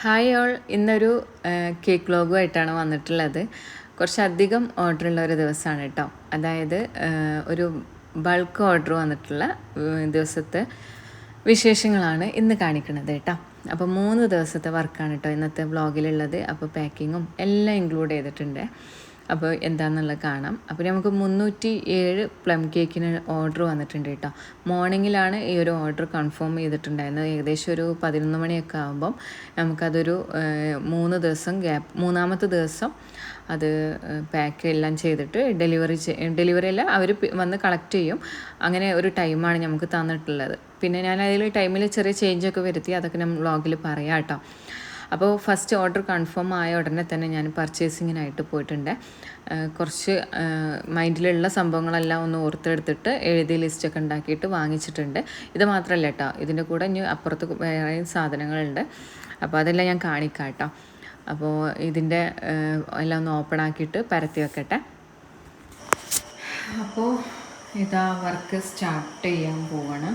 Hi all, ഇന്നൊരു cake വ്ലോഗുമായിട്ടാണ് വന്നിട്ടുള്ളത്. കുറച്ചധികം ഓർഡറുള്ള ഒരു ദിവസമാണ് കേട്ടോ. അതായത് ഒരു ബൾക്ക് ഓർഡർ വന്നിട്ടുള്ള ദിവസത്തെ വിശേഷങ്ങളാണ് ഇന്ന് കാണിക്കുന്നത് കേട്ടോ. അപ്പോൾ 3 ദിവസത്തെ വർക്കാണ് കേട്ടോ ഇന്നത്തെ വ്ലോഗിലുള്ളത്. അപ്പോൾ പാക്കിങ്ങും എല്ലാം ഇൻക്ലൂഡ് ചെയ്തിട്ടുണ്ട്. അപ്പോൾ എന്താണെന്നുള്ളത് കാണാം. അപ്പോൾ നമുക്ക് 307 പ്ലം കേക്കിന് ഓർഡർ വന്നിട്ടുണ്ട് കേട്ടോ. മോർണിംഗിലാണ് ഈ ഒരു ഓർഡർ കൺഫേം ചെയ്തിട്ടുണ്ടായിരുന്നത്. ഏകദേശം ഒരു 11 മണിയൊക്കെ ആകുമ്പം നമുക്കതൊരു 3 ദിവസം ഗ്യാപ്പ്, 3-ാമത്തെ ദിവസം അത് പാക്ക് എല്ലാം ചെയ്തിട്ട് ഡെലിവറി അല്ല, അവർ വന്ന് കളക്ട് ചെയ്യും. അങ്ങനെ ഒരു ടൈമാണ് നമുക്ക് തന്നിട്ടുള്ളത്. പിന്നെ ഞാൻ അതിൽ ടൈമിൽ ചെറിയ ചേഞ്ചൊക്കെ വരുത്തി, അതൊക്കെ ഞാൻ വ്ളോഗിൽ പറയാം കേട്ടോ. അപ്പോൾ ഫസ്റ്റ് ഓർഡർ കൺഫേം ആയ ഉടനെ തന്നെ ഞാൻ പർച്ചേസിങ്ങിനായിട്ട് പോയിട്ടുണ്ട്. കുറച്ച് മൈൻഡിലുള്ള സംഭവങ്ങളെല്ലാം ഒന്ന് ഓർത്തെടുത്തിട്ട് എഴുതി ലിസ്റ്റൊക്കെ ഉണ്ടാക്കിയിട്ട് വാങ്ങിച്ചിട്ടുണ്ട്. ഇത് മാത്രമല്ല കേട്ടോ, ഇതിൻ്റെ കൂടെ ഇനി അപ്പുറത്ത് വേറെ സാധനങ്ങളുണ്ട്. അപ്പോൾ അതെല്ലാം ഞാൻ കാണിക്കാം കേട്ടോ. അപ്പോൾ ഇതിൻ്റെ എല്ലാം ഒന്ന് ഓപ്പൺ ആക്കിയിട്ട് പരത്തി വെക്കട്ടെ. അപ്പോൾ ഇതാ വർക്ക് സ്റ്റാർട്ട് ചെയ്യാൻ പോവാണ്.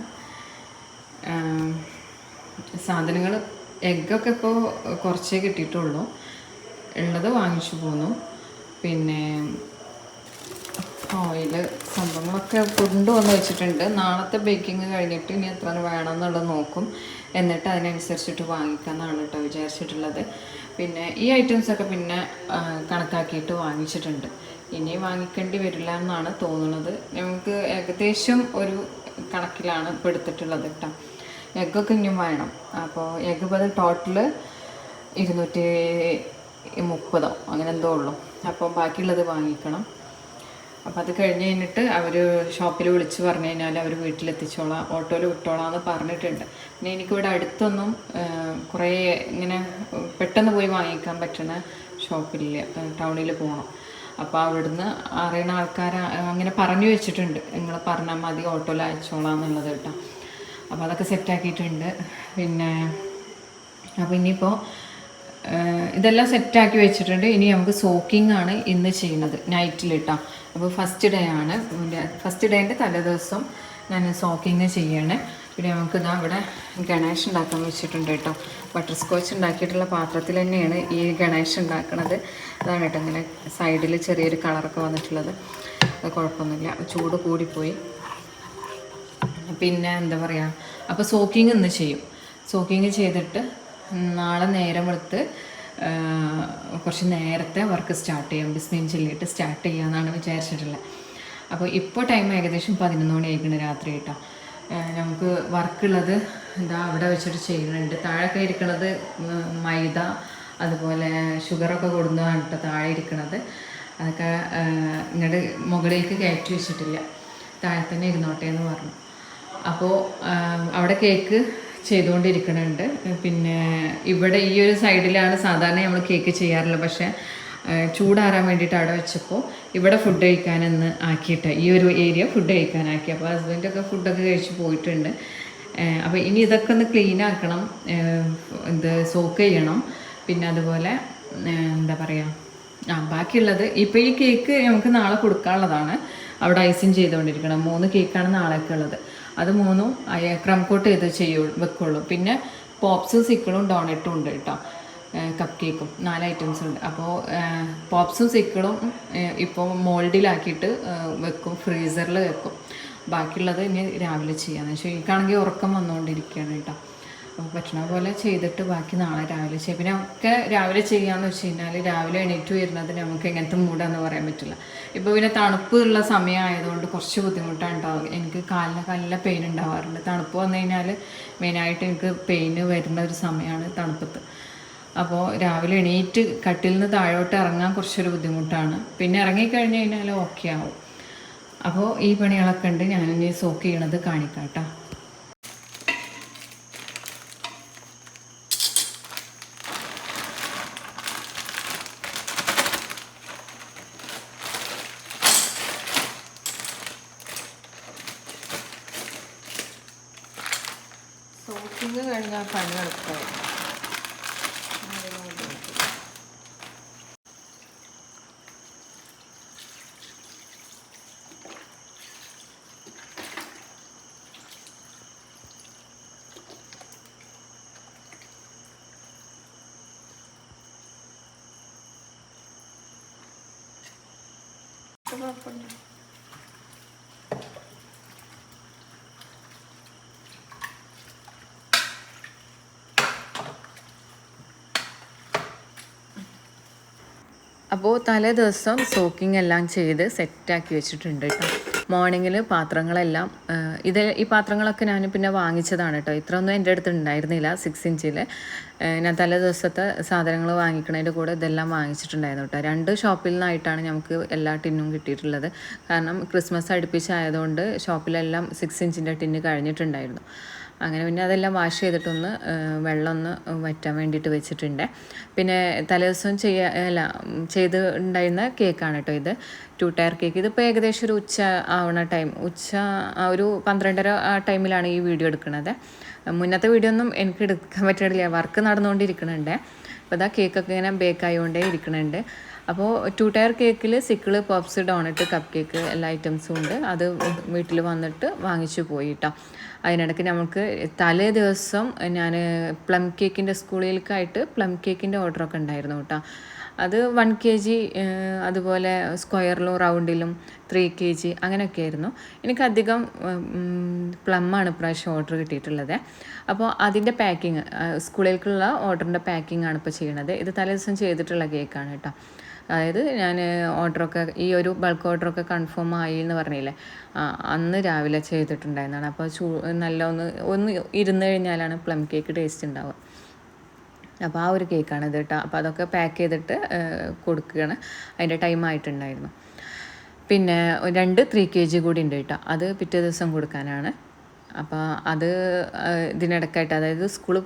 സാധനങ്ങൾ എഗ്ഗൊക്കെ ഇപ്പോൾ കുറച്ചേ കിട്ടിയിട്ടുള്ളൂ, ഉള്ളത് വാങ്ങിച്ചു പോന്നു. പിന്നെ ഓയില് സംഭവങ്ങളൊക്കെ കൊണ്ടുവന്ന് വെച്ചിട്ടുണ്ട്. നാളത്തെ ബേക്കിങ് കഴിഞ്ഞിട്ട് ഇനി എത്ര വേണമെന്നുള്ളത് നോക്കും, എന്നിട്ട് അതിനനുസരിച്ചിട്ട് വാങ്ങിക്കാമെന്നാണ് കേട്ടോ വിചാരിച്ചിട്ടുള്ളത്. പിന്നെ ഈ ഐറ്റംസൊക്കെ പിന്നെ കണക്കാക്കിയിട്ട് വാങ്ങിച്ചിട്ടുണ്ട്. ഇനി വാങ്ങിക്കേണ്ടി വരില്ല എന്നാണ് തോന്നുന്നത്. നമുക്ക് ഏകദേശം ഒരു കണക്കിലാണ് ഇപ്പോൾ എടുത്തിട്ടുള്ളത് കേട്ടോ. എഗ്ഗൊക്കെ ഇനിയും വേണം. അപ്പോൾ എഗ്ഗ് ഇപ്പോൾ ടോട്ടൽ 230 അങ്ങനെ എന്തോ ഉള്ളൂ. അപ്പോൾ ബാക്കിയുള്ളത് വാങ്ങിക്കണം. അപ്പോൾ അത് കഴിഞ്ഞിട്ട് അവർ ഷോപ്പിൽ വിളിച്ച് പറഞ്ഞു കഴിഞ്ഞാൽ അവർ വീട്ടിലെത്തിച്ചോളാം, ഓട്ടോയിൽ വിട്ടോളാം എന്ന് പറഞ്ഞിട്ടുണ്ട്. പിന്നെ എനിക്കിവിടെ അടുത്തൊന്നും കുറേ ഇങ്ങനെ പെട്ടെന്ന് പോയി വാങ്ങിക്കാൻ പറ്റുന്ന ഷോപ്പില്ല, ടൗണിൽ പോകണം. അപ്പോൾ അവിടുന്ന് അറിയുന്ന ആൾക്കാർ അങ്ങനെ പറഞ്ഞു വെച്ചിട്ടുണ്ട്, നിങ്ങൾ പറഞ്ഞാൽ മതി ഓട്ടോയിൽ അയച്ചോളാം എന്നുള്ളത് കേട്ടോ. അപ്പോൾ അതൊക്കെ സെറ്റാക്കിയിട്ടുണ്ട്. പിന്നെ അപ്പോൾ ഇനിയിപ്പോൾ ഇതെല്ലാം സെറ്റാക്കി വെച്ചിട്ടുണ്ട്. ഇനി നമുക്ക് സോക്കിംഗ് ആണ് ഇന്ന് ചെയ്യുന്നത്, നൈറ്റിൽ കേട്ടോ. അപ്പോൾ ഫസ്റ്റ് ഡേ ആണ്. ഫസ്റ്റ് ഡേൻ്റെ തലേദിവസം ഞാൻ സോക്കിങ് ചെയ്യണേ. പിന്നെ നമുക്ക് ഇതാ ഇവിടെ ഗണേഷ് ഉണ്ടാക്കാൻ വെച്ചിട്ടുണ്ട് കേട്ടോ. ബട്ടർ സ്കോച്ച് ഉണ്ടാക്കിയിട്ടുള്ള പാത്രത്തിൽ തന്നെയാണ് ഈ ഗണേഷ് ഉണ്ടാക്കുന്നത്. അതാണ് കേട്ടോ ഇങ്ങനെ സൈഡിൽ ചെറിയൊരു കളറൊക്കെ വന്നിട്ടുള്ളത്. അത് കുഴപ്പമൊന്നുമില്ല, ചൂട് കൂടിപ്പോയി. പിന്നെ എന്താ പറയുക, അപ്പോൾ സോക്കിങ് ഇന്ന് ചെയ്യും. സോക്കിങ് ചെയ്തിട്ട് നാളെ നേരം വെളുത്ത് കുറച്ച് നേരത്തെ വർക്ക് സ്റ്റാർട്ട് ചെയ്യാം, ബിസ്മിൻ ചൊല്ലിയിട്ട് സ്റ്റാർട്ട് ചെയ്യാമെന്നാണ് വിചാരിച്ചിട്ടുള്ളത്. അപ്പോൾ ഇപ്പോൾ ടൈം ഏകദേശം 11 മണി ആയിരിക്കണം രാത്രി കേട്ടോ. നമുക്ക് വർക്കുള്ളത് ഇതാ അവിടെ വെച്ചിട്ട് ചെയ്യുന്നുണ്ട്. താഴെയൊക്കെ ഇരിക്കണത് മൈദ, അതുപോലെ ഷുഗറൊക്കെ കൊടുക്കുന്നതാണ് കേട്ടോ താഴെ ഇരിക്കണത്. അതൊക്കെ ഇങ്ങോട്ട് മുകളിലേക്ക് കയറ്റി വെച്ചിട്ടില്ല, താഴെ തന്നെ ഇരുന്നോട്ടെ എന്ന് പറഞ്ഞു. അപ്പോൾ അവിടെ കേക്ക് ചെയ്തുകൊണ്ടിരിക്കുന്നുണ്ട്. പിന്നെ ഇവിടെ ഈ ഒരു സൈഡിലാണ് സാധാരണ നമ്മൾ കേക്ക് ചെയ്യാറുള്ളത്. പക്ഷേ ചൂടാറാൻ വേണ്ടിയിട്ട് അവിടെ വെച്ചപ്പോൾ ഇവിടെ ഫുഡ് കഴിക്കാനെന്ന് ആക്കിയിട്ട് ഈ ഒരു ഏരിയ ഫുഡ് കഴിക്കാനാക്കി. അപ്പോൾ ഹസ്ബൻഡൊക്കെ ഫുഡൊക്കെ കഴിച്ച് പോയിട്ടുണ്ട്. അപ്പോൾ ഇനി ഇതൊക്കെ ഒന്ന് ക്ലീൻ ആക്കണം, സോക്ക് ചെയ്യണം. പിന്നെ അതുപോലെ എന്താ പറയുക, ബാക്കിയുള്ളത് ഇപ്പോൾ ഈ കേക്ക് നമുക്ക് നാളെ കൊടുക്കാനുള്ളതാണ്. അവിടെ ഐസിങ് ചെയ്തുകൊണ്ടിരിക്കണം. 3 കേക്കാണ് നാളേക്ക് ഉള്ളത്. അത് 3ഉം ക്രം കോട്ട് ചെയ്ത് വെക്കുള്ളൂ. പിന്നെ പോപ്സും സിക്കിളും ഡോണറ്റും ഉണ്ട് കേട്ടോ, കപ്പ് കേക്കും 4 ഐറ്റംസ് ഉണ്ട്. അപ്പോൾ പോപ്സും സിക്കിളും ഇപ്പോൾ മോൾഡിലാക്കിയിട്ട് വെക്കും, ഫ്രീസറിൽ വെക്കും. ബാക്കിയുള്ളത് ഇനി രാവിലെ ചെയ്യാമെന്ന് വെച്ചാൽ എനിക്കാണെങ്കിൽ ഉറക്കം വന്നുകൊണ്ടിരിക്കുകയാണ് കേട്ടോ. അപ്പോൾ പറ്റണ പോലെ ചെയ്തിട്ട് ബാക്കി നാളെ രാവിലെ ചെയ്യാം. പിന്നെ ഒക്കെ രാവിലെ ചെയ്യാമെന്ന് വെച്ച് കഴിഞ്ഞാൽ രാവിലെ എണീറ്റ് വരുന്നത് നമുക്ക് എങ്ങനത്തെ മൂടാന്ന് പറയാൻ പറ്റില്ല. ഇപ്പോൾ പിന്നെ തണുപ്പ് ഉള്ള സമയമായതുകൊണ്ട് കുറച്ച് ബുദ്ധിമുട്ടാണ് ഉണ്ടാവുക. എനിക്ക് കാലിനൊക്കെ നല്ല പെയിൻ ഉണ്ടാവാറുണ്ട്. തണുപ്പ് വന്നു കഴിഞ്ഞാൽ മെയിനായിട്ട് എനിക്ക് പെയിന് വരുന്ന ഒരു സമയമാണ് തണുപ്പത്ത്. അപ്പോൾ രാവിലെ എണീറ്റ് കട്ടിൽ നിന്ന് താഴോട്ട് ഇറങ്ങാൻ കുറച്ചൊരു ബുദ്ധിമുട്ടാണ്. പിന്നെ ഇറങ്ങിക്കഴിഞ്ഞ് കഴിഞ്ഞാൽ ഓക്കെ ആവും. അപ്പോൾ ഈ പണികളൊക്കെ ഉണ്ട്. ഞാനിനി സോക്ക് ചെയ്യണത് കാണിക്കാം കേട്ടോ. സോക്കിങ് കഴിഞ്ഞാൽ പണി എളുപ്പമായി. കുഴപ്പമില്ല. അപ്പോൾ തലേ ദിവസം സോക്കിംഗ് എല്ലാം ചെയ്ത് സെറ്റാക്കി വെച്ചിട്ടുണ്ട് കേട്ടോ. മോർണിംഗിൽ പാത്രങ്ങളെല്ലാം ഈ പാത്രങ്ങളൊക്കെ ഞാൻ പിന്നെ വാങ്ങിച്ചതാണ് കേട്ടോ. ഇത്രയൊന്നും എൻ്റെ അടുത്ത് ഉണ്ടായിരുന്നില്ല 6 ഇഞ്ചിൽ. ഞാൻ തലേ ദിവസത്തെ സാധനങ്ങൾ വാങ്ങിക്കണതിൻ്റെ കൂടെ ഇതെല്ലാം വാങ്ങിച്ചിട്ടുണ്ടായിരുന്നു കേട്ടോ. 2 ഷോപ്പിൽ നിന്നായിട്ടാണ് നമുക്ക് എല്ലാ ടിന്നും കിട്ടിയിട്ടുള്ളത്. കാരണം ക്രിസ്മസ് അടുപ്പിച്ചായതുകൊണ്ട് ഷോപ്പിലെല്ലാം 6 ഇഞ്ചിൻ്റെ ടിന്ന് കഴിഞ്ഞിട്ടുണ്ടായിരുന്നു. അങ്ങനെ പിന്നെ അതെല്ലാം വാഷ് ചെയ്തിട്ടൊന്ന് വെള്ളം ഒന്ന് വറ്റാൻ വേണ്ടിയിട്ട് വെച്ചിട്ടുണ്ട്. പിന്നെ തലേദിവസം ചെയ്ത് ഉണ്ടായിരുന്ന കേക്കാണ് കേട്ടോ ഇത്. 2 ടയർ കേക്ക്. ഇതിപ്പോൾ ഏകദേശം ഒരു ഉച്ച ആവണ ടൈം, ഒരു 12:30 ആ ടൈമിലാണ് ഈ വീഡിയോ എടുക്കുന്നത്. മുന്നത്തെ വീഡിയോ ഒന്നും എനിക്ക് എടുക്കാൻ പറ്റില്ല, വർക്ക് നടന്നുകൊണ്ടിരിക്കുന്നുണ്ട്. അപ്പോൾ ഇതാ കേക്കൊക്കെ ഇങ്ങനെ ബേക്കായിക്കൊണ്ടേ ഇരിക്കുന്നുണ്ട്. അപ്പോൾ 2 ടയർ കേക്കിൽ സിക്കിള്, പോപ്സ്, ഡോണറ്റ്, കപ്പ് കേക്ക് എല്ലാ ഐറ്റംസും ഉണ്ട്. അത് വീട്ടിൽ വന്നിട്ട് വാങ്ങിച്ചു പോയി കേട്ടോ. അതിനിടയ്ക്ക് നമുക്ക് തലേ ദിവസം ഞാൻ പ്ലം കേക്കിൻ്റെ സ്കൂളിലേക്കായിട്ട് പ്ലം കേക്കിൻ്റെ ഓർഡറൊക്കെ ഉണ്ടായിരുന്നു കേട്ടോ. അത് 1 kg, അതുപോലെ സ്ക്വയറിലും റൗണ്ടിലും 3 kg അങ്ങനെയൊക്കെ ആയിരുന്നു. എനിക്കധികം പ്ലമ്മാണ് ഇപ്രാവശ്യം ഓർഡർ കിട്ടിയിട്ടുള്ളത്. അപ്പോൾ അതിൻ്റെ പാക്കിങ്, സ്കൂളിലേക്കുള്ള ഓർഡറിൻ്റെ പാക്കിംഗ് ആണ് ഇപ്പോൾ ചെയ്യണത്. ഇത് തലേ ദിവസം ചെയ്തിട്ടുള്ള കേക്കാണ് കേട്ടോ. അതായത് ഞാൻ ഓർഡറൊക്കെ, ഈ ഒരു ബൾക്ക് ഓർഡറൊക്കെ കൺഫേം ആയി എന്ന് പറഞ്ഞില്ലേ, അന്ന് രാവിലെ ചെയ്തിട്ടുണ്ടായിരുന്നതാണ്. അപ്പോൾ നല്ല ഒന്ന് ഇരുന്ന് കഴിഞ്ഞാലാണ് പ്ലം കേക്ക് ടേസ്റ്റ് ഉണ്ടാവുക. അപ്പോൾ ആ ഒരു കേക്കാണ് ഇത് കേട്ടോ. അപ്പോൾ അതൊക്കെ പാക്ക് ചെയ്തിട്ട് കൊടുക്കുകയാണ്. അതിൻ്റെ ടൈം ആയിട്ടുണ്ടായിരുന്നു. പിന്നെ 2 3 kg കൂടി ഉണ്ട് കേട്ടോ. അത് പിറ്റേ ദിവസം കൊടുക്കാനാണ്. അപ്പോൾ അത് ഇതിനിടയ്ക്കായിട്ട്, അതായത് സ്കൂൾ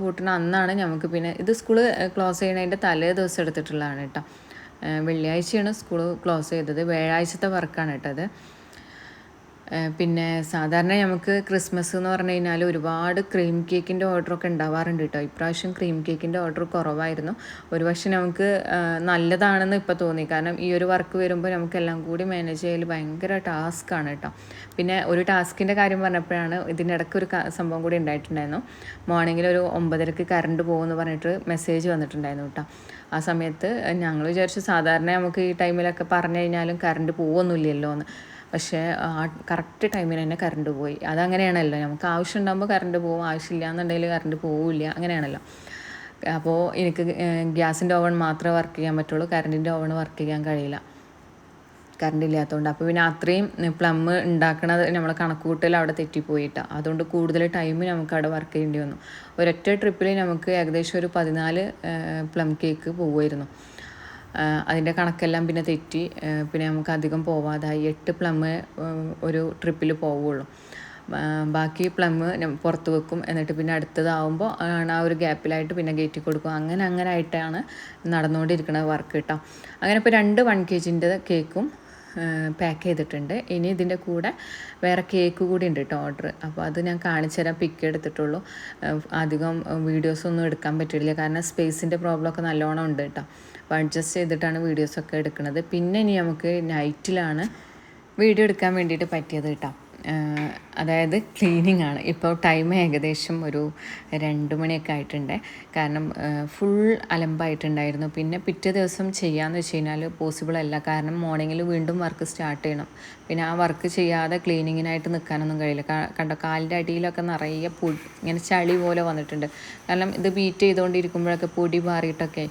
പൂട്ടണ അന്നാണ് നമുക്ക്, പിന്നെ ഇത് സ്കൂൾ ക്ലോസ് ചെയ്യണതിൻ്റെ തലേ ദിവസം എടുത്തിട്ടുള്ളതാണ് കേട്ടോ. വെള്ളിയാഴ്ചയാണ് സ്കൂൾ ക്ലോസ് ചെയ്തത്. വ്യാഴാഴ്ചത്തെ വർക്കാണ് കേട്ടോ അത്. പിന്നെ സാധാരണ നമുക്ക് ക്രിസ്മസ് എന്ന് പറഞ്ഞു കഴിഞ്ഞാൽ ഒരുപാട് ക്രീം കേക്കിൻ്റെ ഓർഡറൊക്കെ ഉണ്ടാവാറുണ്ട് കേട്ടോ. ഇപ്രാവശ്യം ക്രീം കേക്കിൻ്റെ ഓർഡർ കുറവായിരുന്നു. ഒരുപക്ഷെ നമുക്ക് നല്ലതാണെന്ന് ഇപ്പോൾ തോന്നി. കാരണം ഈ ഒരു വർക്ക് വരുമ്പോൾ നമുക്ക് എല്ലാം കൂടി മാനേജ് ചെയ്യൽ ഭയങ്കര ടാസ്ക്കാണ് കേട്ടോ. പിന്നെ ഒരു ടാസ്കിൻ്റെ കാര്യം പറഞ്ഞപ്പോഴാണ് ഇതിനിടയ്ക്ക് ഒരു സംഭവം കൂടി ഉണ്ടായിട്ടുണ്ടായിരുന്നു. മോർണിംഗിൽ ഒരു 9:30 കറണ്ട് പോകുമെന്ന് പറഞ്ഞിട്ട് മെസ്സേജ് വന്നിട്ടുണ്ടായിരുന്നു കേട്ടോ. ആ സമയത്ത് ഞങ്ങൾ വിചാരിച്ചു സാധാരണ നമുക്ക് ഈ ടൈമിലൊക്കെ പറഞ്ഞു കഴിഞ്ഞാലും കറണ്ട് പോകുന്നില്ലല്ലോ എന്ന്. പക്ഷേ കറക്റ്റ് ടൈമിന് തന്നെ കറണ്ട് പോയി. അതങ്ങനെയാണല്ലോ, നമുക്ക് ആവശ്യം ഉണ്ടാകുമ്പോൾ കറണ്ട് പോകും, ആവശ്യമില്ല എന്നുണ്ടെങ്കിൽ കറണ്ട് പോവില്ല, അങ്ങനെയാണല്ലോ. അപ്പോൾ എനിക്ക് ഗ്യാസിൻ്റെ ഓവൻ മാത്രമേ വർക്ക് ചെയ്യാൻ പറ്റുള്ളൂ, കറണ്ടിൻ്റെ ഓവൺ വർക്ക് ചെയ്യാൻ കഴിയില്ല, കറണ്ട് ഇല്ലാത്തതുകൊണ്ട്. അപ്പോൾ പിന്നെ അത്രയും പ്ലം ഉണ്ടാക്കണത് നമ്മൾ കണക്കുകൂട്ടൽ അവിടെ തെറ്റിപ്പോയിട്ടാണ്. അതുകൊണ്ട് കൂടുതൽ ടൈം നമുക്ക് അവിടെ വർക്ക് ചെയ്യേണ്ടി വന്നു. ഒരൊറ്റ ട്രിപ്പിൽ നമുക്ക് ഏകദേശം ഒരു 14 പ്ലം കേക്ക് പോവുമായിരുന്നു. അതിൻ്റെ കണക്കെല്ലാം പിന്നെ തെറ്റി. പിന്നെ നമുക്ക് അധികം പോവാതായി. 8 പ്ലം ഒരു ട്രിപ്പിൽ പോവുള്ളൂ. ബാക്കി പ്ലം പുറത്ത് വെക്കും. എന്നിട്ട് പിന്നെ അടുത്തതാവുമ്പോൾ ആ ഒരു ഗ്യാപ്പിലായിട്ട് പിന്നെ കയറ്റി കൊടുക്കും. അങ്ങനെ ആയിട്ടാണ് നടന്നുകൊണ്ടിരിക്കുന്നത് വർക്ക് കേട്ടോ. അങ്ങനെ ഇപ്പോൾ 2 1 kg കേക്കും പാക്ക് ചെയ്തിട്ടുണ്ട്. ഇനി ഇതിൻ്റെ കൂടെ വേറെ കേക്ക് കൂടി ഉണ്ട് കേട്ടോ ഓർഡർ. അപ്പോൾ അത് ഞാൻ കാണിച്ചു തരാം. പിക്ക് എടുത്തിട്ടുള്ളൂ. അധികം വീഡിയോസൊന്നും എടുക്കാൻ പറ്റില്ല, കാരണം സ്പേസിൻ്റെ പ്രോബ്ലമൊക്കെ നല്ലോണം ഉണ്ട് കേട്ടോ. അപ്പോൾ അഡ്ജസ്റ്റ് ചെയ്തിട്ടാണ് വീഡിയോസൊക്കെ എടുക്കുന്നത്. പിന്നെ ഇനി നമുക്ക് നൈറ്റിലാണ് വീഡിയോ എടുക്കാൻ വേണ്ടിയിട്ട് പറ്റിയത് കേട്ടോ. അതായത് ക്ലീനിങ് ആണ്. ഇപ്പോൾ ടൈം ഏകദേശം ഒരു 2 മണിയൊക്കെ ആയിട്ടുണ്ട്. കാരണം ഫുൾ അലമ്പായിട്ടുണ്ടായിരുന്നു. പിന്നെ പിറ്റേ ദിവസം ചെയ്യാമെന്ന് വെച്ച് കഴിഞ്ഞാൽ പോസിബിൾ അല്ല. കാരണം മോർണിംഗിൽ വീണ്ടും വർക്ക് സ്റ്റാർട്ട് ചെയ്യണം. പിന്നെ ആ വർക്ക് ചെയ്യാതെ ക്ലീനിങ്ങിനായിട്ട് നിൽക്കാനൊന്നും കഴിയില്ല. കണ്ടോ, കാലിൻ്റെ അടിയിലൊക്കെ നിറയെ ഇങ്ങനെ ചളി പോലെ വന്നിട്ടുണ്ട്. കാരണം ഇത് ബീറ്റ് ചെയ്തുകൊണ്ടിരിക്കുമ്പോഴൊക്കെ പൊടി മാറിയിട്ടൊക്കെ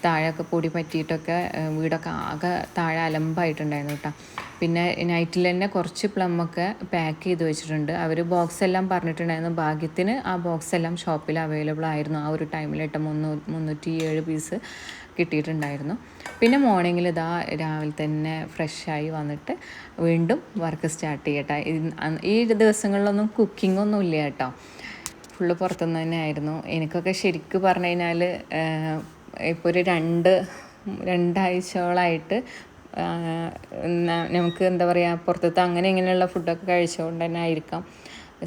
താഴെയൊക്കെ പൊടി പറ്റിയിട്ടൊക്കെ വീടൊക്കെ ആകെ താഴെ അലമ്പായിട്ടുണ്ടായിരുന്നു കേട്ടോ. പിന്നെ നൈറ്റിൽ തന്നെ കുറച്ച് പ്ലമ്മൊക്കെ പാക്ക് ചെയ്ത് വെച്ചിട്ടുണ്ട്. അവർ ബോക്സ് എല്ലാം പറഞ്ഞിട്ടുണ്ടായിരുന്നു. ഭാഗ്യത്തിന് ആ ബോക്സ് എല്ലാം ഷോപ്പിൽ അവൈലബിൾ ആയിരുന്നു. ആ ഒരു ടൈമിലിട്ട് 307 പീസ് കിട്ടിയിട്ടുണ്ടായിരുന്നു. പിന്നെ മോർണിംഗിൽ ഇതാ രാവിലെ തന്നെ ഫ്രഷായി വന്നിട്ട് വീണ്ടും വർക്ക് സ്റ്റാർട്ട് ചെയ്യട്ടെ. ഈ ദിവസങ്ങളിലൊന്നും കുക്കിങ്ങൊന്നും ഇല്ല കേട്ടോ. ഫുള്ള് പുറത്തുനിന്ന് തന്നെ ആയിരുന്നു. എനിക്കൊക്കെ ശരിക്കും പറഞ്ഞു കഴിഞ്ഞാൽ ഇപ്പോൾ ഒരു 2 ആഴ്ചകളായിട്ട് നമുക്ക് എന്താ പറയുക, പുറത്തത്തെ ഇങ്ങനെയുള്ള ഫുഡൊക്കെ കഴിച്ചുകൊണ്ട് തന്നെ ആയിരിക്കാം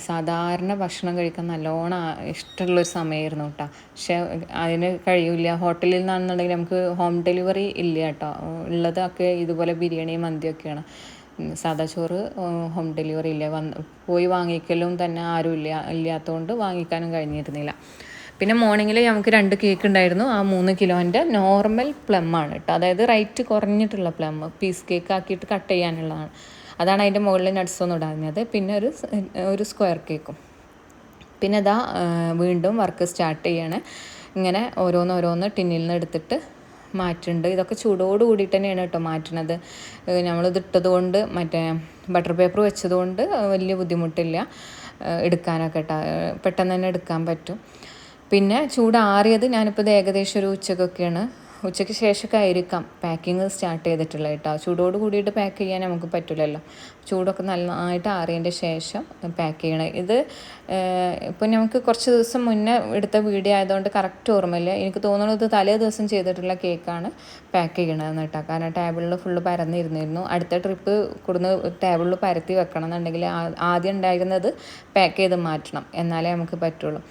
സാധാരണ ഭക്ഷണം കഴിക്കാൻ നല്ലോണം ഇഷ്ടമുള്ളൊരു സമയമായിരുന്നു കേട്ടോ. പക്ഷേ അതിന് കഴിയില്ല. ഹോട്ടലിൽ നിന്നാണെന്നുണ്ടെങ്കിൽ നമുക്ക് ഹോം ഡെലിവറി ഇല്ല കേട്ടോ. ഉള്ളതൊക്കെ ഇതുപോലെ ബിരിയാണി, മന്തിയൊക്കെയാണ്. സാദാ ചോറ് ഹോം ഡെലിവറി ഇല്ല. പോയി വാങ്ങിക്കലും തന്നെ ആരും ഇല്ലാത്തതുകൊണ്ട് വാങ്ങിക്കാനും കഴിഞ്ഞിരുന്നില്ല. പിന്നെ മോർണിംഗിൽ നമുക്ക് 2 കേക്ക് ഉണ്ടായിരുന്നു. ആ 3 കിലോൻ്റെ നോർമൽ പ്ലം ആണ് കേട്ടോ, അതായത് റേറ്റ് കുറഞ്ഞിട്ടുള്ള പ്ലം, പീസ് കേക്ക് ആക്കിയിട്ട് കട്ട് ചെയ്യാനുള്ളതാണ്. അതാണ് അതിൻ്റെ മുകളിൽ നട്ട്സൊന്നും ഇടാഞ്ഞത്. പിന്നെ ഒരു സ്ക്വയർ കേക്കും. പിന്നെ ഇതാ വീണ്ടും വർക്ക് സ്റ്റാർട്ട് ചെയ്യാണ്. ഇങ്ങനെ ഓരോന്നോരോന്ന് ടിന്നിൽ നിന്ന് എടുത്തിട്ട് മാറ്റുന്നുണ്ട്. ഇതൊക്കെ ചൂടോട് കൂടിയിട്ട് തന്നെയാണ് കേട്ടോ മാറ്റുന്നത്. നമ്മളിത് ഇട്ടത് കൊണ്ട് മറ്റേ ബട്ടർ പേപ്പർ വെച്ചതുകൊണ്ട് വലിയ ബുദ്ധിമുട്ടില്ല എടുക്കാനൊക്കെ കേട്ടോ, പെട്ടെന്ന് തന്നെ എടുക്കാൻ പറ്റും. പിന്നെ ചൂടാറിയത് ഞാനിപ്പോൾ ഇത് ഏകദേശം ഒരു ഉച്ചയ്ക്ക് ശേഷമൊക്കെ ആയിരിക്കാം പാക്കിങ് സ്റ്റാർട്ട് ചെയ്തിട്ടുള്ളത് കേട്ടോ. ചൂടോട് കൂടിയിട്ട് പാക്ക് ചെയ്യാൻ നമുക്ക് പറ്റില്ലല്ലോ. ചൂടൊക്കെ നന്നായിട്ട് ആറിയതിൻ്റെ ശേഷം പാക്ക് ചെയ്യണം. ഇത് ഇപ്പോൾ നമുക്ക് കുറച്ച് ദിവസം മുന്നേ എടുത്ത വീഡിയോ ആയതുകൊണ്ട് കറക്റ്റ് ഓർമ്മയില്ല. എനിക്ക് തോന്നുന്നത് തലേ ദിവസം ചെയ്തിട്ടുള്ള കേക്കാണ് പാക്ക് ചെയ്യണതെന്ന് കേട്ടോ. കാരണം ടേബിളിൽ ഫുള്ള് പരന്നിരുന്നിരുന്നു. അടുത്ത ട്രിപ്പ് കൊടുന്ന് ടേബിളിൽ പരത്തി വെക്കണം എന്നുണ്ടെങ്കിൽ ആദ്യം ഉണ്ടായിരുന്നത് പാക്ക് ചെയ്ത് മാറ്റണം, എന്നാലേ നമുക്ക് പറ്റുള്ളൂ.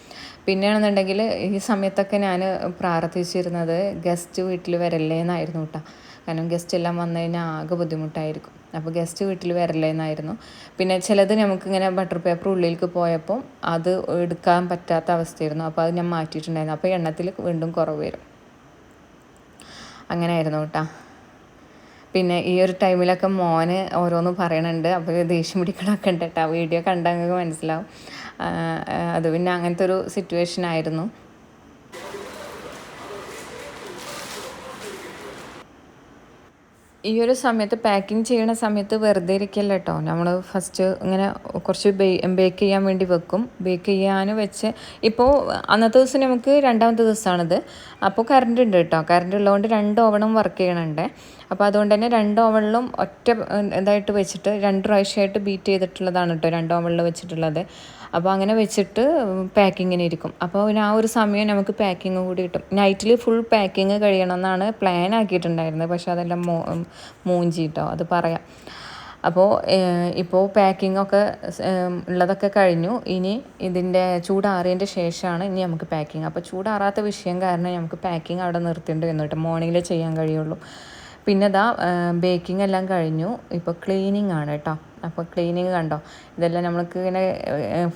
പിന്നെയാണെന്നുണ്ടെങ്കിൽ ഈ സമയത്തൊക്കെ ഞാൻ പ്രാർത്ഥിച്ചിരുന്നത് ഗസ്റ്റ് വീട്ടിൽ വരല്ലേ എന്നായിരുന്നു കേട്ടോ. കാരണം ഗസ്റ്റ് എല്ലാം വന്നു കഴിഞ്ഞാൽ ആകെ ബുദ്ധിമുട്ടായിരിക്കും. അപ്പോൾ ഗസ്റ്റ് വീട്ടിൽ വരല്ലേ എന്നായിരുന്നു. പിന്നെ ചിലത് നമുക്കിങ്ങനെ ബട്ടർ പേപ്പർ ഉള്ളിലേക്ക് പോയപ്പോൾ അത് എടുക്കാൻ പറ്റാത്ത അവസ്ഥയായിരുന്നു. അപ്പോൾ അത് ഞാൻ മാറ്റിയിട്ടുണ്ടായിരുന്നു. അപ്പോൾ എണ്ണത്തിൽ വീണ്ടും കുറവ് വരും. അങ്ങനെ ആയിരുന്നു കേട്ടോ. പിന്നെ ഈ ഒരു ടൈമിലൊക്കെ മോന് ഓരോന്ന് പറയണുണ്ട്. അപ്പോൾ ദേഷ്യം പിടിക്കണമൊക്കെ ഉണ്ട് കേട്ടോ. വീഡിയോ കണ്ടാൽ നിങ്ങൾക്ക് മനസ്സിലാവും. അത് പിന്നെ അങ്ങനത്തെ ഒരു സിറ്റുവേഷൻ ആയിരുന്നു. ഈ ഒരു സമയത്ത് പാക്കിങ് ചെയ്യണ സമയത്ത് വെറുതെ ഇരിക്കല്ല കേട്ടോ. നമ്മൾ ഫസ്റ്റ് ഇങ്ങനെ കുറച്ച് ബേക്ക് ചെയ്യാൻ വേണ്ടി വെക്കും. ബേക്ക് ചെയ്യാൻ വെച്ച് ഇപ്പോൾ അന്നത്തെ ദിവസം നമുക്ക് രണ്ടാമത്തെ ദിവസമാണിത്. അപ്പോൾ കറണ്ട് ഉണ്ട് കേട്ടോ. കറണ്ട് ഉള്ളതുകൊണ്ട് 2 ഓവണും വർക്ക് ചെയ്യണുണ്ട്. അപ്പോൾ അതുകൊണ്ട് തന്നെ 2 ഓവണിലും ഒറ്റ ഇതായിട്ട് വെച്ചിട്ട് 2 പ്രാവശ്യമായിട്ട് ബീറ്റ് ചെയ്തിട്ടുള്ളതാണ് കേട്ടോ 2 ഓവണിൽ വെച്ചിട്ടുള്ളത്. അപ്പോൾ അങ്ങനെ വെച്ചിട്ട് പാക്കിങ്ങിന് ഇരിക്കും. അപ്പോൾ പിന്നെ ആ ഒരു സമയം നമുക്ക് പാക്കിങ് കൂടി കിട്ടും. നൈറ്റിൽ ഫുൾ പാക്കിങ് കഴിയണമെന്നാണ് പ്ലാൻ ആക്കിയിട്ടുണ്ടായിരുന്നത്. പക്ഷേ അതെല്ലാം മൂഞ്ചി കേട്ടോ, അത് പറയാം. അപ്പോൾ ഇപ്പോൾ പാക്കിങ്ങൊക്കെ ഉള്ളതൊക്കെ കഴിഞ്ഞു. ഇനി ഇതിൻ്റെ ചൂടാറിയതിൻ്റെ ശേഷമാണ് ഇനി നമുക്ക് പാക്കിങ്. അപ്പോൾ ചൂടാറാത്ത വിഷയം കാരണം നമുക്ക് പാക്കിങ് അവിടെ നിർത്തേണ്ടി വന്നു കേട്ടോ. മോർണിംഗിൽ ചെയ്യാൻ കഴിയുള്ളൂ. പിന്നെ ഇതാ ബേക്കിംഗ് എല്ലാം കഴിഞ്ഞു. ഇപ്പോൾ ക്ലീനിങ് ആണ് കേട്ടോ. അപ്പോൾ ക്ലീനിങ് കണ്ടോ, ഇതെല്ലാം നമ്മൾക്ക് ഇങ്ങനെ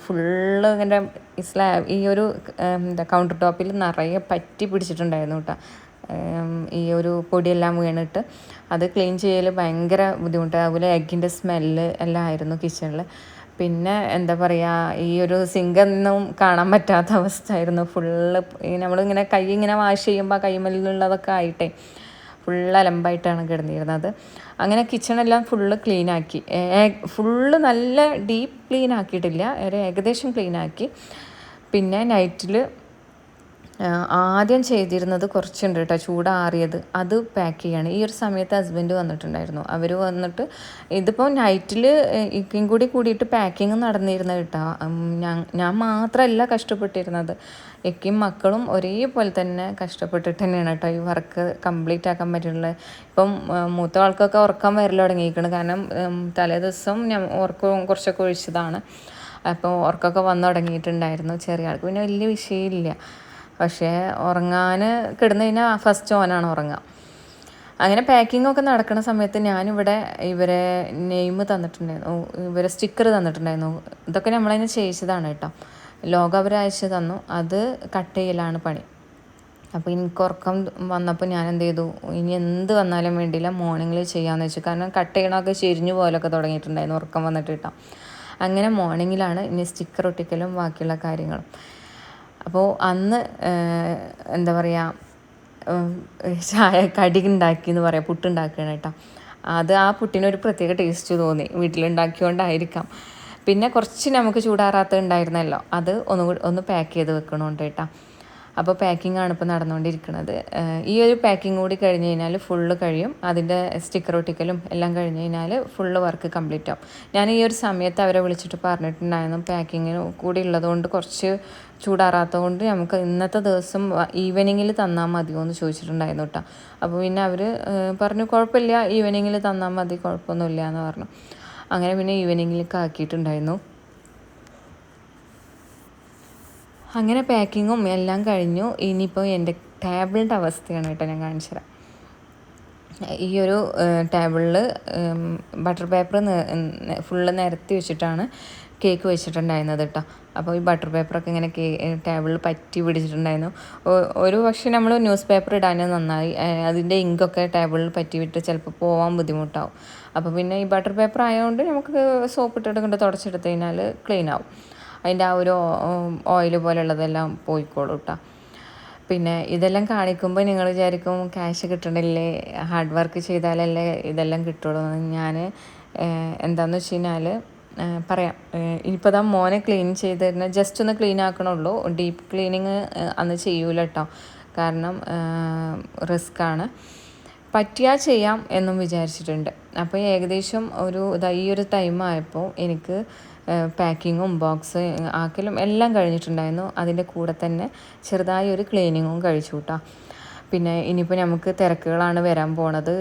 ഫുള്ള് ഇങ്ങനെ ഈ ഒരു കൗണ്ടർ ടോപ്പിൽ നിറയെ പറ്റി പിടിച്ചിട്ടുണ്ടായിരുന്നു കേട്ടോ. ഈ ഒരു പൊടിയെല്ലാം വീണിട്ട് അത് ക്ലീൻ ചെയ്യൽ ഭയങ്കര ബുദ്ധിമുട്ടാണ്. അതുപോലെ എഗ്ഗിൻ്റെ സ്മെല്ല് എല്ലാം ആയിരുന്നു കിച്ചണിൽ. പിന്നെ എന്താ പറയുക, ഈ ഒരു സിങ്കൊന്നും കാണാൻ പറ്റാത്ത അവസ്ഥ ആയിരുന്നു. ഫുള്ള് നമ്മളിങ്ങനെ കൈ ഇങ്ങനെ വാഷ് ചെയ്യുമ്പോൾ കൈമല്ലുള്ളതൊക്കെ ആയിട്ടേ ഫുള്ള് അലമ്പായിട്ടാണ് കിടന്നിരുന്നത്. അങ്ങനെ കിച്ചണെല്ലാം ഫുള്ള് ക്ലീനാക്കി. ഫുള്ള് നല്ല ഡീപ്പ് ക്ലീൻ ആക്കിയിട്ടില്ല, ഏകദേശം ക്ലീനാക്കി. പിന്നെ നൈറ്റിൽ ആദ്യം ചെയ്തിരുന്നത് കുറച്ചുണ്ട് കേട്ടോ, ചൂടാറിയത് അത് പാക്ക് ചെയ്യാണ്. ഈ ഒരു സമയത്ത് ഹസ്ബൻഡ് വന്നിട്ടുണ്ടായിരുന്നു. അവർ വന്നിട്ട് ഇതിപ്പോൾ നൈറ്റിൽ ഇക്കും കൂടി കൂടിയിട്ട് പാക്കിങ് നടന്നിരുന്നത് കേട്ടോ. ഞാൻ മാത്രമല്ല കഷ്ടപ്പെട്ടിരുന്നത്, ഇക്കും മക്കളും ഒരേപോലെ തന്നെ കഷ്ടപ്പെട്ടിട്ട് തന്നെയാണ് കേട്ടോ ഈ വർക്ക് കംപ്ലീറ്റ് ആക്കാൻ പറ്റുള്ളത്. ഇപ്പം മൂത്ത ആൾക്കൊക്കെ ഉറക്കം വരൽ തുടങ്ങിയിരിക്കണം. കാരണം തലേ ദിവസം ഞാൻ ഉറക്കം കുറച്ചൊക്കെ ഒഴിച്ചതാണ്. അപ്പോൾ ഉറക്കമൊക്കെ വന്നു തുടങ്ങിയിട്ടുണ്ടായിരുന്നു. ചെറിയ ആൾക്ക് പിന്നെ വലിയ വിഷയമില്ല. പക്ഷേ ഉറങ്ങാൻ കിടന്നു കഴിഞ്ഞാൽ ഫസ്റ്റ് ഓനാണ് ഉറങ്ങുക. അങ്ങനെ പാക്കിങ്ങൊക്കെ നടക്കുന്ന സമയത്ത് ഞാനിവിടെ ഇവരെ നെയിം തന്നിട്ടുണ്ടായിരുന്നു, ഇവരെ സ്റ്റിക്കർ തന്നിട്ടുണ്ടായിരുന്നു. ഇതൊക്കെ നമ്മളതിന് ചെയ്യിച്ചതാണ് കേട്ടോ. ലോഗോ അവർ അയച്ചു തന്നു. അത് കട്ട് ചെയ്യലാണ് പണി. അപ്പോൾ എനിക്ക് ഉറക്കം വന്നപ്പോൾ ഞാൻ എന്ത് ചെയ്തു, ഇനി എന്ത് വന്നാലും വേണ്ടിയില്ല മോർണിംഗിൽ ചെയ്യാമെന്ന് വെച്ചു. കാരണം കട്ട് ചെയ്യണമൊക്കെ ചെരിഞ്ഞു പോലൊക്കെ തുടങ്ങിയിട്ടുണ്ടായിരുന്നു ഉറക്കം വന്നിട്ട് കേട്ടോ. അങ്ങനെ മോർണിംഗിലാണ് ഇനി സ്റ്റിക്കർ ഒട്ടിക്കലും ബാക്കിയുള്ള കാര്യങ്ങളും. അപ്പോൾ അന്ന് എന്താ പറയുക, കടി ഉണ്ടാക്കി എന്ന് പറയാം, പുട്ടുണ്ടാക്കുകയാണ് കേട്ടോ. അത് ആ പുട്ടിനൊരു പ്രത്യേക ടേസ്റ്റ് തോന്നി, വീട്ടിലുണ്ടാക്കിയോണ്ടായിരിക്കാം. പിന്നെ കുറച്ച് നമുക്ക് ചൂടാറാത്ത ഉണ്ടായിരുന്നല്ലോ, അത് ഒന്ന് പാക്ക് ചെയ്ത് വെക്കണമുണ്ട് കേട്ടോ. അപ്പോൾ പാക്കിംഗ് ആണ് ഇപ്പോൾ നടന്നുകൊണ്ടിരിക്കുന്നത്. ഈ ഒരു പാക്കിംഗ് കൂടി കഴിഞ്ഞ് കഴിഞ്ഞാൽ ഫുള്ള് കഴിയും. അതിൻ്റെ സ്റ്റിക്കർ ഒട്ടിക്കലും എല്ലാം കഴിഞ്ഞ് കഴിഞ്ഞാൽ ഫുള്ള് വർക്ക് കംപ്ലീറ്റ് ആവും. ഞാൻ ഈ ഒരു സമയത്ത് അവരെ വിളിച്ചിട്ട് പറഞ്ഞിട്ടുണ്ടായിരുന്നു, പാക്കിങ്ങിന് കൂടി ഉള്ളതുകൊണ്ട് കുറച്ച് ചൂടാറാത്തത് കൊണ്ട് നമുക്ക് ഇന്നത്തെ ദിവസം ഈവനിങ്ങിൽ തന്നാൽ മതിയോ എന്ന് ചോദിച്ചിട്ടുണ്ടായിരുന്നു കേട്ടോ. അപ്പോൾ പിന്നെ അവർ പറഞ്ഞു കുഴപ്പമില്ല, ഈവനിങ്ങിൽ തന്നാൽ മതി, കുഴപ്പമൊന്നുമില്ല എന്ന് പറഞ്ഞു. അങ്ങനെ പിന്നെ ഈവനിങ്ങിലേക്ക് ആക്കിയിട്ടുണ്ടായിരുന്നു. അങ്ങനെ പാക്കിങ്ങും എല്ലാം കഴിഞ്ഞു. ഇനിയിപ്പോൾ എൻ്റെ ടേബിളിൻ്റെ അവസ്ഥയാണ് കേട്ടോ ഞാൻ കാണിച്ചു തരാം. ഈ ഒരു ടേബിളിൽ ബട്ടർ പേപ്പർ ഫുള്ള് നിരത്തി വെച്ചിട്ടാണ് കേക്ക് വെച്ചിട്ടുണ്ടായിരുന്നത് കേട്ടോ. അപ്പോൾ ഈ ബട്ടർ പേപ്പറൊക്കെ ഇങ്ങനെ ടേബിളിൽ പറ്റി പിടിച്ചിട്ടുണ്ടായിരുന്നു. ഒരു പക്ഷേ നമ്മൾ ന്യൂസ് പേപ്പർ ഇടാനും നന്നായി, അതിൻ്റെ ഇങ്കൊക്കെ ടേബിളിൽ പറ്റി വിട്ട് ചിലപ്പോൾ പോകാൻ ബുദ്ധിമുട്ടാവും. അപ്പോൾ പിന്നെ ഈ ബട്ടർ പേപ്പർ ആയതുകൊണ്ട് നമുക്ക് സോപ്പ് ഇട്ടിട്ട് കൊണ്ട് തുടച്ചെടുത്ത് കഴിഞ്ഞാൽ ക്ലീൻ ആവും. അതിൻ്റെ ആ ഒരു ഓയിൽ പോലെയുള്ളതെല്ലാം പോയിക്കോളും കേട്ടോ. പിന്നെ ഇതെല്ലാം കാണിക്കുമ്പോൾ നിങ്ങൾ വിചാരിക്കും ക്യാഷ് കിട്ടണില്ലേ, ഹാർഡ് വർക്ക് ചെയ്താലല്ലേ ഇതെല്ലാം കിട്ടുള്ളൂ. ഞാൻ എന്താണെന്ന് വെച്ച് കഴിഞ്ഞാൽ പറയാം. ഇനിയിപ്പോൾ അതാ മോനെ ക്ലീൻ ചെയ്ത് തരുന്ന ജസ്റ്റ് ഒന്ന് ക്ലീൻ ആക്കണുള്ളൂ. ഡീപ്പ് ക്ലീനിങ് അന്ന് ചെയ്യൂല കേട്ടോ, കാരണം റിസ്ക്കാണ്. പറ്റിയാൽ ചെയ്യാം എന്നും വിചാരിച്ചിട്ടുണ്ട്. അപ്പോൾ ഏകദേശം ഈ ഒരു ടൈം ആയപ്പോൾ എനിക്ക് പാക്കിങ്ങും ബോക്സ് ആക്കലും എല്ലാം കഴിഞ്ഞിട്ടുണ്ടായിരുന്നു. അതിൻ്റെ കൂടെ തന്നെ ചെറുതായി ഒരു ക്ലീനിങ്ങും കഴിച്ചു കേട്ടോ. പിന്നെ ഇനിയിപ്പോൾ നമുക്ക് തിരക്കുകളാണ് വരാൻ പോണത്.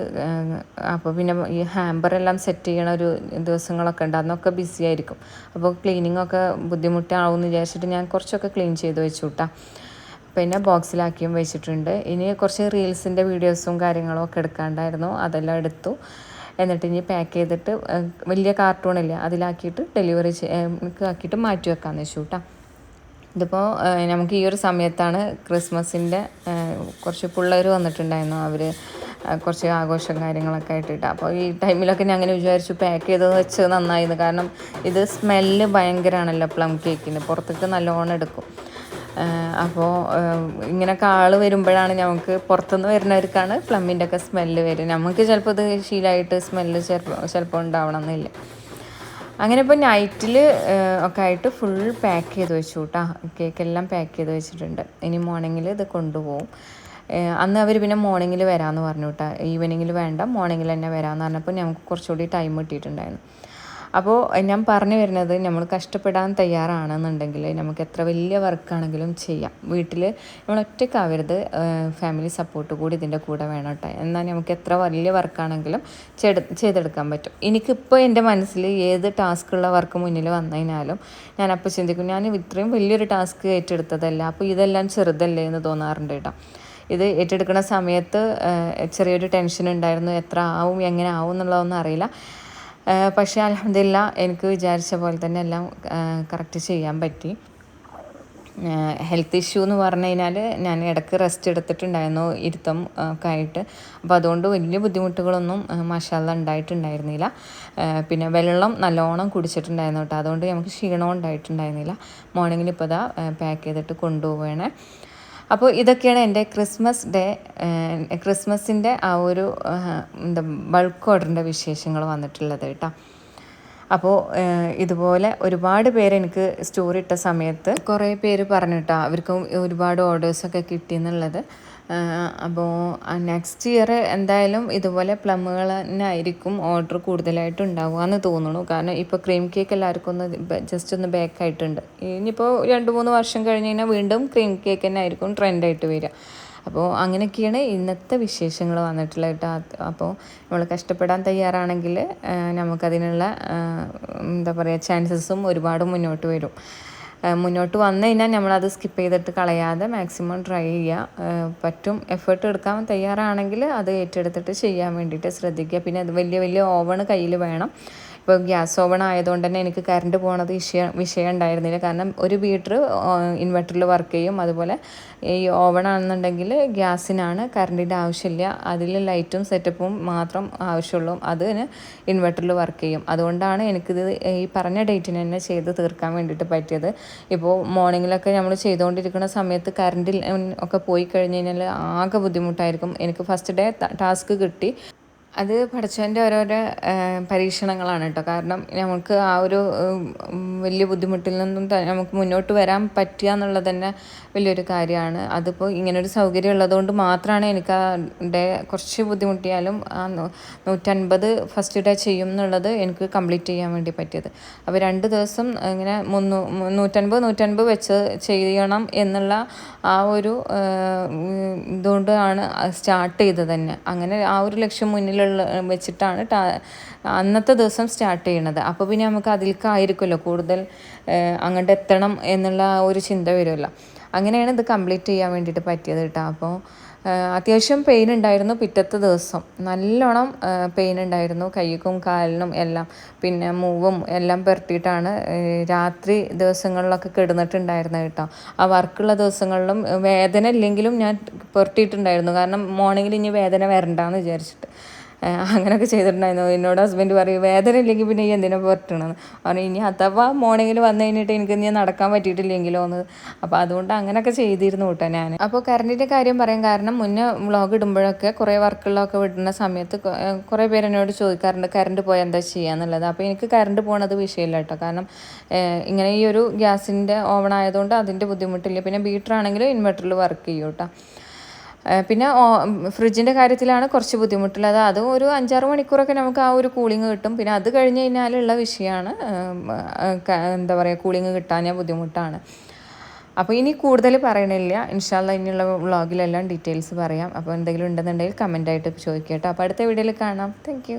അപ്പോൾ പിന്നെ ഈ ഹാമ്പറെല്ലാം സെറ്റ് ചെയ്യണ ഒരു ദിവസങ്ങളൊക്കെ ഉണ്ട്, അന്നൊക്കെ ബിസി ആയിരിക്കും. അപ്പോൾ ക്ലീനിങ്ങൊക്കെ ബുദ്ധിമുട്ടാവും എന്ന് വിചാരിച്ചിട്ട് ഞാൻ കുറച്ചൊക്കെ ക്ലീൻ ചെയ്ത് വെച്ചു കേട്ടോ. പിന്നെ ബോക്സിലാക്കിയും വെച്ചിട്ടുണ്ട്. ഇനി കുറച്ച് റീൽസിൻ്റെ വീഡിയോസും കാര്യങ്ങളും ഒക്കെ എടുക്കാണ്ടായിരുന്നു, അതെല്ലാം എടുത്തു. എന്നിട്ട് ഇനി പാക്ക് ചെയ്തിട്ട് വലിയ കാർട്ടൂണില്ല അതിലാക്കിയിട്ട് ഡെലിവറി ആക്കിയിട്ട് മാറ്റി വെക്കാമെന്ന് വെച്ചു കേട്ടോ. ഇതിപ്പോൾ നമുക്ക് ഈ ഒരു സമയത്താണ് ക്രിസ്മസിൻ്റെ കുറച്ച് പിള്ളേർ വന്നിട്ടുണ്ടായിരുന്നു. അവർ കുറച്ച് ആഘോഷം കാര്യങ്ങളൊക്കെ ആയിട്ടിട്ട്. അപ്പോൾ ഈ ടൈമിലൊക്കെ ഞാൻ അങ്ങനെ വിചാരിച്ചു പാക്ക് ചെയ്ത് വെച്ച് നന്നായിരുന്നു. കാരണം ഇത് സ്മെല്ല് ഭയങ്കരമാണല്ലോ പ്ലം കേക്കിന്, പുറത്തേക്ക് നല്ലോണം എടുക്കും. അപ്പോൾ ഇങ്ങനെയൊക്കെ ആൾ വരുമ്പോഴാണ് നമുക്ക് പുറത്തുനിന്ന് വരുന്നവർക്കാണ് പ്ലമ്മിൻ്റെ ഒക്കെ സ്മെല്ല് വരും. നമുക്ക് ചിലപ്പോൾ ഇത് ശീലമായിട്ട് സ്മെല്ല് ചിലപ്പോൾ ഉണ്ടാവണമെന്നില്ല. അങ്ങനെ ഇപ്പോൾ നൈറ്റിൽ ഒക്കെ ആയിട്ട് ഫുൾ പാക്ക് ചെയ്ത് വെച്ചു കേട്ടോ. കേക്കെല്ലാം പാക്ക് ചെയ്ത് വെച്ചിട്ടുണ്ട്. ഇനി മോർണിംഗിൽ ഇത് കൊണ്ടുപോകും. അന്ന് അവർ പിന്നെ മോർണിംഗിൽ വരാമെന്ന് പറഞ്ഞു കേട്ടോ. ഈവനിങ്ങിൽ വേണ്ട, മോർണിംഗിൽ തന്നെ വരാമെന്ന് പറഞ്ഞപ്പോൾ നമുക്ക് കുറച്ചുകൂടി ടൈം കിട്ടിയിട്ടുണ്ടായിരുന്നു. അപ്പോൾ ഞാൻ പറഞ്ഞു വരുന്നത്, നമ്മൾ കഷ്ടപ്പെടാൻ തയ്യാറാണെന്നുണ്ടെങ്കിൽ നമുക്ക് എത്ര വലിയ വർക്കാണെങ്കിലും ചെയ്യാം. വീട്ടിൽ നമ്മൾ ഒറ്റയ്ക്കാവരുത്, ഫാമിലി സപ്പോർട്ട് കൂടി ഇതിൻ്റെ കൂടെ വേണം കേട്ടോ. എന്നാൽ നമുക്ക് എത്ര വലിയ വർക്കാണെങ്കിലും ചെയ്തെടുക്കാൻ പറ്റും. എനിക്കിപ്പോൾ എൻ്റെ മനസ്സിൽ ഏത് ടാസ്ക്കുള്ള വർക്ക് മുന്നിൽ വന്നതിനാലും ഞാൻ അപ്പോൾ ചിന്തിക്കും, ഞാൻ ഇത്രയും വലിയൊരു ടാസ്ക് ഏറ്റെടുത്തതല്ല, അപ്പോൾ ഇതെല്ലാം ചെറുതല്ലേ എന്ന് തോന്നാറുണ്ട് കേട്ടോ. ഇത് ഏറ്റെടുക്കുന്ന സമയത്ത് ചെറിയൊരു ടെൻഷൻ ഉണ്ടായിരുന്നു, എത്ര ആവും എങ്ങനെ ആവും എന്നുള്ളതൊന്നും അറിയില്ല. പക്ഷേ അൽഹംദുലില്ലാ എനിക്ക് വിചാരിച്ച പോലെ തന്നെ എല്ലാം കറക്റ്റ് ചെയ്യാൻ പറ്റി. ഹെൽത്ത് ഇഷ്യൂ എന്ന് പറഞ്ഞു കഴിഞ്ഞാൽ ഞാൻ ഇടയ്ക്ക് റെസ്റ്റ് എടുത്തിട്ടുണ്ടായിരുന്നു, ഇരുത്തം ഒക്കെ ആയിട്ട്. അപ്പോൾ അതുകൊണ്ട് വലിയ ബുദ്ധിമുട്ടുകളൊന്നും മാഷാഅല്ലാഹ് ഉണ്ടായിട്ടുണ്ടായിരുന്നില്ല. പിന്നെ വെള്ളം നല്ലോണം കുടിച്ചിട്ടുണ്ടായിരുന്നു കേട്ടോ, അതുകൊണ്ട് നമുക്ക് ക്ഷീണം ഉണ്ടായിട്ടുണ്ടായിരുന്നില്ല. മോർണിംഗിൽ ഇപ്പോൾ ഇതാ പാക്ക് ചെയ്തിട്ട് കൊണ്ടുപോവുകയാണ്. അപ്പോൾ ഇതൊക്കെയാണ് എൻ്റെ ക്രിസ്മസിൻ്റെ ആ ഒരു ബൾക്ക് ഓർഡറിൻ്റെ വിശേഷങ്ങൾ വന്നിട്ടുള്ളത് കേട്ടോ. അപ്പോൾ ഇതുപോലെ ഒരുപാട് പേര് എനിക്ക് സ്റ്റോറി ഇട്ട സമയത്ത് കുറേ പേര് പറഞ്ഞു കേട്ടോ, അവർക്കും ഒരുപാട് ഓർഡേഴ്സൊക്കെ കിട്ടിയെന്നുള്ളത്. അപ്പോൾ നെക്സ്റ്റ് ഇയർ എന്തായാലും ഇതുപോലെ പ്ലമ്മുകൾ തന്നെയായിരിക്കും ഓർഡർ കൂടുതലായിട്ട് ഉണ്ടാവുക എന്ന് തോന്നുന്നു. കാരണം ഇപ്പോൾ ക്രീം കേക്ക് എല്ലാവർക്കും ജസ്റ്റ് ഒന്ന് ബേക്കായിട്ടുണ്ട്. ഇനിയിപ്പോൾ 2-3 വർഷം കഴിഞ്ഞ് കഴിഞ്ഞാൽ വീണ്ടും ക്രീം കേക്ക് തന്നെ ആയിരിക്കും ട്രെൻഡായിട്ട് വരിക. അപ്പോൾ അങ്ങനെയൊക്കെയാണ് ഇന്നത്തെ വിശേഷങ്ങൾ വന്നിട്ടുള്ളത് കേട്ടോ. അപ്പോൾ നമ്മൾ കഷ്ടപ്പെടാൻ തയ്യാറാണെങ്കിൽ നമുക്കതിനുള്ള എന്താ പറയുക ചാൻസസും ഒരുപാട് മുന്നോട്ട് വരും. മുന്നോട്ട് വന്നു കഴിഞ്ഞാൽ നമ്മളത് സ്കിപ്പ് ചെയ്തിട്ട് കളയാതെ മാക്സിമം ട്രൈ ചെയ്യുക. പറ്റും, എഫേർട്ട് എടുക്കാൻ തയ്യാറാണെങ്കിൽ അത് ഏറ്റെടുത്തിട്ട് ചെയ്യാൻ വേണ്ടിയിട്ട് ശ്രദ്ധിക്കുക. പിന്നെ അത് വലിയ വലിയ ഓവൺ കയ്യിൽ വേണം. ഇപ്പോൾ ഗ്യാസ് ഓവൺ ആയതുകൊണ്ട് തന്നെ എനിക്ക് കറണ്ട് പോകുന്നത് വിഷയം ഉണ്ടായിരുന്നില്ല. കാരണം ഒരു ബീറ്റർ ഇൻവെർട്ടറിൽ വർക്ക് ചെയ്യും, അതുപോലെ ഈ ഓവൺ ആണെന്നുണ്ടെങ്കിൽ ഗ്യാസിനാണ് കറണ്ടിൻ്റെ ആവശ്യമില്ല, അതിൽ ലൈറ്റും സെറ്റപ്പും മാത്രം ആവശ്യമുള്ളൂ, അതിന് ഇൻവെർട്ടറിൽ വർക്ക് ചെയ്യും. അതുകൊണ്ടാണ് എനിക്കിത് ഈ പറഞ്ഞ ഡേറ്റിന് തന്നെ ചെയ്ത് തീർക്കാൻ വേണ്ടിയിട്ട് പറ്റിയത്. ഇപ്പോൾ മോർണിംഗിലൊക്കെ നമ്മൾ ചെയ്തുകൊണ്ടിരിക്കുന്ന സമയത്ത് കറണ്ടിൽ ഒക്കെ പോയി കഴിഞ്ഞ് കഴിഞ്ഞാൽ ആകെ ബുദ്ധിമുട്ടായിരിക്കും. എനിക്ക് ഫസ്റ്റ് ഡേ ടാസ്ക് കിട്ടി, അത് പഠിച്ചവൻ്റെ ഓരോരോ പരീക്ഷണങ്ങളാണ് കേട്ടോ. കാരണം നമുക്ക് ആ ഒരു വലിയ ബുദ്ധിമുട്ടിൽ നിന്നും നമുക്ക് മുന്നോട്ട് വരാൻ പറ്റുക എന്നുള്ളത് തന്നെ വലിയൊരു കാര്യമാണ്. അതിപ്പോൾ ഇങ്ങനൊരു സൗകര്യം ഉള്ളതുകൊണ്ട് മാത്രമാണ് എനിക്ക് ആ ഡേ കുറച്ച് ബുദ്ധിമുട്ടിയാലും ആ 150 ഫസ്റ്റ് ഡേ ചെയ്യും എന്നുള്ളത് എനിക്ക് കംപ്ലീറ്റ് ചെയ്യാൻ വേണ്ടി പറ്റിയത്. അപ്പോൾ 2 ദിവസം ഇങ്ങനെ 150 വെച്ച് ചെയ്യണം എന്നുള്ള ആ ഒരു ഇതുകൊണ്ടാണ് സ്റ്റാർട്ട് ചെയ്തത് തന്നെ. അങ്ങനെ ആ ഒരു ലക്ഷ്യം മുന്നിലുള്ള വെച്ചിട്ടാണ് അന്നത്തെ ദിവസം സ്റ്റാർട്ട് ചെയ്യണത്. അപ്പോൾ പിന്നെ നമുക്ക് അതിലേക്കായിരിക്കുമല്ലോ കൂടുതൽ അങ്ങോട്ട് എത്തണം എന്നുള്ള ഒരു ചിന്ത വരുമല്ലോ. അങ്ങനെയാണ് ഇത് കംപ്ലീറ്റ് ചെയ്യാൻ വേണ്ടിയിട്ട് പറ്റിയത് കേട്ടോ. അപ്പോൾ അത്യാവശ്യം പെയിൻ ഉണ്ടായിരുന്നു പിറ്റത്തെ ദിവസം, നല്ലോണം പെയിൻ ഉണ്ടായിരുന്നു കൈക്കും കാലിനും എല്ലാം. പിന്നെ മൂവും എല്ലാം പുരട്ടിയിട്ടാണ് രാത്രി ദിവസങ്ങളിലൊക്കെ കിടന്നിട്ടുണ്ടായിരുന്നത് കേട്ടോ. ആ വർക്കുള്ള ദിവസങ്ങളിലും വേദന ഇല്ലെങ്കിലും ഞാൻ പുരട്ടിയിട്ടുണ്ടായിരുന്നു, കാരണം മോർണിംഗിൽ ഇനി വേദന വരണ്ടെന്ന് വിചാരിച്ചിട്ട് അങ്ങനെയൊക്കെ ചെയ്തിട്ടുണ്ടായിരുന്നു. എന്നോട് ഹസ്ബൻഡ് പറയും വേദന ഇല്ലെങ്കിൽ പിന്നെ ഈ എന്തിനാ പുരട്ടണമെന്ന് പറഞ്ഞു. ഇനി അഥവാ മോർണിംഗിൽ വന്നു കഴിഞ്ഞിട്ട് എനിക്ക് ഇനി നടക്കാൻ പറ്റിയിട്ടില്ലെങ്കിലോ എന്ന്, അപ്പോൾ അതുകൊണ്ട് അങ്ങനെയൊക്കെ ചെയ്തിരുന്നു കേട്ടോ ഞാൻ. അപ്പോൾ കറണ്ടിൻ്റെ കാര്യം പറയാം, കാരണം മുന്നേ വ്ളോഗ് ഇടുമ്പോഴൊക്കെ കുറേ വർക്കുകളൊക്കെ വിടുന്ന സമയത്ത് കുറേ പേര് എന്നോട് ചോദിക്കാറുണ്ട് കറണ്ട് പോയാൽ എന്താ ചെയ്യാന്നുള്ളത്. അപ്പോൾ എനിക്ക് കറണ്ട് പോകണത് വിഷയമില്ല കേട്ടോ, കാരണം ഇങ്ങനെ ഈ ഒരു ഗ്യാസിൻ്റെ ഓവൺ ആയതുകൊണ്ട് അതിൻ്റെ ബുദ്ധിമുട്ടില്ല. പിന്നെ ബീറ്ററാണെങ്കിലും ഇൻവെർട്ടറിൽ വർക്ക് ചെയ്യും കേട്ടോ. പിന്നെ ഫ്രിഡ്ജിൻ്റെ കാര്യത്തിലാണ് കുറച്ച് ബുദ്ധിമുട്ടുള്ളത്. അതും ഒരു 5-6 മണിക്കൂറൊക്കെ നമുക്ക് ആ ഒരു കൂളിങ് കിട്ടും. പിന്നെ അത് കഴിഞ്ഞ് കഴിഞ്ഞാലുള്ള വിഷയമാണ് എന്താ പറയുക, കൂളിങ് കിട്ടാൻ ബുദ്ധിമുട്ടാണ്. അപ്പോൾ ഇനി കൂടുതൽ പറയണില്ല, ഇൻഷാ അല്ലാഹ് ഇനിയുള്ള വ്ളോഗിലെല്ലാം ഡീറ്റെയിൽസ് പറയാം. അപ്പോൾ എന്തെങ്കിലും ഉണ്ടെന്നുണ്ടെങ്കിൽ കമൻ്റായിട്ട് ചോദിക്കാം കേട്ടോ. അപ്പോൾ അടുത്ത വീഡിയോയിൽ കാണാം. താങ്ക്